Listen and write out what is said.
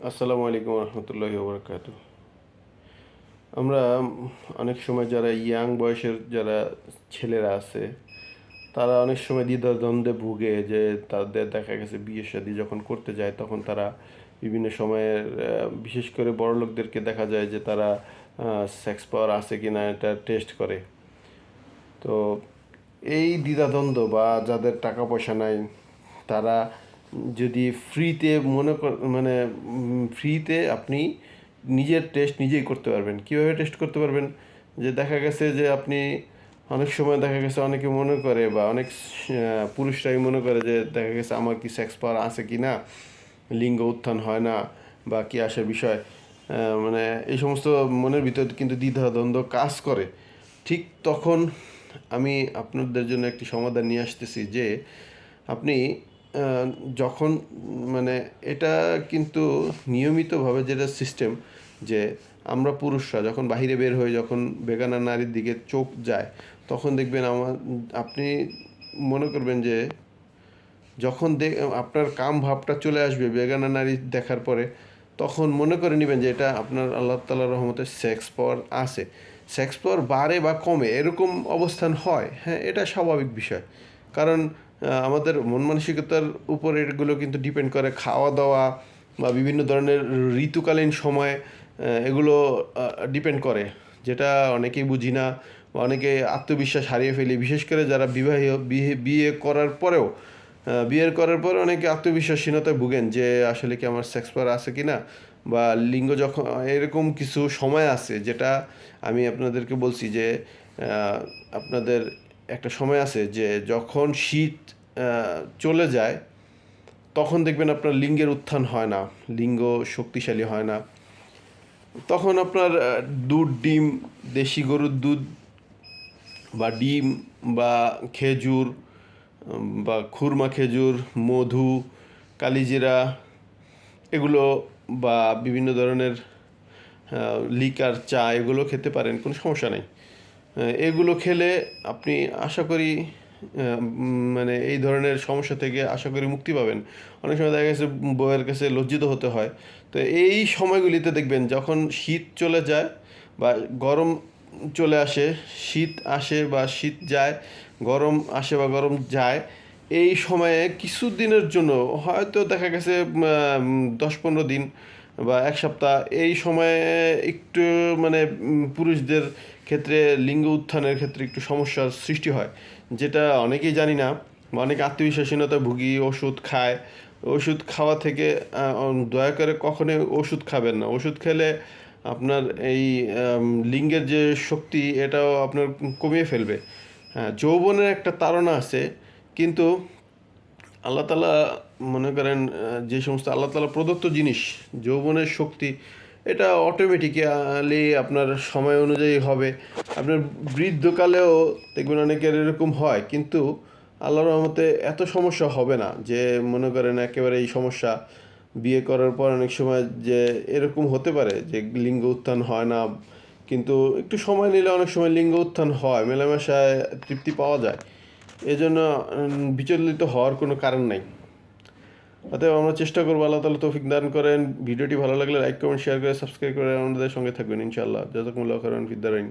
আসসালামু আলাইকুম রহমতুল্লাহি ওবরাকাতু। আমরা অনেক সময় যারা ইয়াং বয়সের যারা ছেলেরা আছে তারা অনেক সময় দ্বিধাদ্বন্দ্বে ভুগে যে তাদের দেখা গেছে বিয়ে শাদী যখন করতে যায় তখন তারা বিভিন্ন সময়ের বিশেষ করে বড়লোকদেরকে দেখা যায় যে তারা সেক্স পাওয়ার আছে কিনা এটা টেস্ট করে। তো এই দ্বিধাদ্বন্দ্ব বা যাদের টাকা পয়সা নাই তারা যদি ফ্রিতে মনে কর মানে ফ্রিতে আপনি নিজের টেস্ট নিজেই করতে পারবেন। কীভাবে টেস্ট করতে পারবেন? যে দেখা গেছে যে আপনি অনেক সময় দেখা গেছে অনেকে মনে করে বা অনেক পুরুষরাই মনে করে যে দেখা গেছে আমার কি সেক্স পাওয়ার আছে কি না, লিঙ্গ উত্থান হয় না বা কি আসার বিষয়, মানে এই সমস্ত মনের ভিতর কিন্তু দ্বিধাদ্বন্দ্ব কাজ করে। ঠিক তখন আমি আপনাদের জন্য একটি সমাধান নিয়ে আসতেছি যে আপনি যখন মানে এটা কিন্তু নিয়মিতভাবে যেটা সিস্টেম যে আমরা পুরুষরা যখন বাহিরে বের হই, যখন বেগানা নারীর দিকে চোখ যায় তখন দেখবেন আপনি মনে করবেন যে যখন আপনার কাম ভাবটা চলে আসবে বেগানা নারী দেখার পরে, তখন মনে করে নেবেন যে এটা আপনার আল্লাহ তাআলার রহমতে সেক্স পাওয়ার আছে। সেক্স পাওয়ার বাড়ে বা কমে এরকম অবস্থান হয়, হ্যাঁ, এটা স্বাভাবিক বিষয়। কারণ আমাদের মন মানসিকতার উপর এগুলো কিন্তু ডিপেন্ড করে, খাওয়া দাওয়া বা বিভিন্ন ধরনের ঋতুকালীন সময় এগুলো ডিপেন্ড করে, যেটা অনেকেই বুঝি না বা অনেকে আত্মবিশ্বাস হারিয়ে ফেলি। বিশেষ করে যারা বিয়ে করার পরেও বিয়ের করার পর অনেকে আত্মবিশ্বাসহীনতায় ভুগেন যে আসলে কি আমার সেক্স পাওয়ার আছে কি না, বা লিঙ্গ যখন এরকম কিছু সময় আছে যেটা আমি আপনাদেরকে বলছি যে আপনাদের একটা সময় আছে যে যখন শীত চলে যায় তখন দেখবেন আপনার লিঙ্গের উত্থান হয় না, লিঙ্গ শক্তিশালী হয় না। তখন আপনার দুধ, ডিম, দেশি গরুর দুধ বা ডিম বা খেজুর বা খুরমা খেজুর, মধু, কালিজিরা এগুলো বা বিভিন্ন ধরনের লিকার, চা এগুলো খেতে পারেন, কোনো সমস্যা নেই। এগুলো খেলে আপনি আশা করি মানে এই ধরনের সমস্যা থেকে আশা করি মুক্তি পাবেন। অনেক সময় দেখা গেছে বউয়ের কাছে লজ্জিত হতে হয়। তো এই সময়গুলিতে দেখবেন যখন শীত চলে যায় বা গরম চলে আসে, শীত আসে বা শীত যায়, গরম আসে বা গরম যায়, এই সময়ে কিছু দিনের জন্য হয়তো দেখা গেছে 10-15 দিন বা এক সপ্তাহ এই সময়ে একটু মানে পুরুষদের ক্ষেত্রে লিঙ্গ উত্থানের ক্ষেত্রে একটু সমস্যার সৃষ্টি হয়, যেটা অনেকেই জানি না বা অনেকে আত্মবিশ্বাসহীনতা ভুগি, ওষুধ খায়। ওষুধ খাওয়া থেকে দয়া করে কখনোই ওষুধ খাবেন না। ওষুধ খেলে আপনার এই লিঙ্গের যে শক্তি এটাও আপনার কমিয়ে ফেলবে। হ্যাঁ, যৌবনের একটা তাড়না আছে, কিন্তু আল্লাহ তাআলা মনে করেন যে সমস্ত আল্লাহ তাআলা প্রদত্ত জিনিস, যৌবনের শক্তি এটা অটোমেটিক্যালি আপনার সময় অনুযায়ী হবে। আপনার বৃদ্ধকালেও দেখবেন অনেকের এরকম হয়, কিন্তু আল্লাহর রহমতে এত সমস্যা হবে না যে মনে করেন একেবারে এই সমস্যা বিয়ে করার পর অনেক সময় যে এরকম হতে পারে যে লিঙ্গ উত্থান হয় না, কিন্তু একটু সময় নিলে অনেক সময় লিঙ্গ উত্থান হয়, মেলামেশায় তৃপ্তি পাওয়া যায়। এজন্য বিচলিত হওয়ার কোনো কারণ নাই। অতএব আমরা চেষ্টা করবো, আল্লাহ তাআলা তৌফিক দান করেন। ভিডিওটি ভালো লাগলে লাইক, কমেন্ট, শেয়ার করে সাবস্ক্রাইব করে আমাদের সঙ্গে থাকবেন ইনশাআল্লাহ। জাযাকুমুল্লাহু খাইরান ফিদ দারাইন।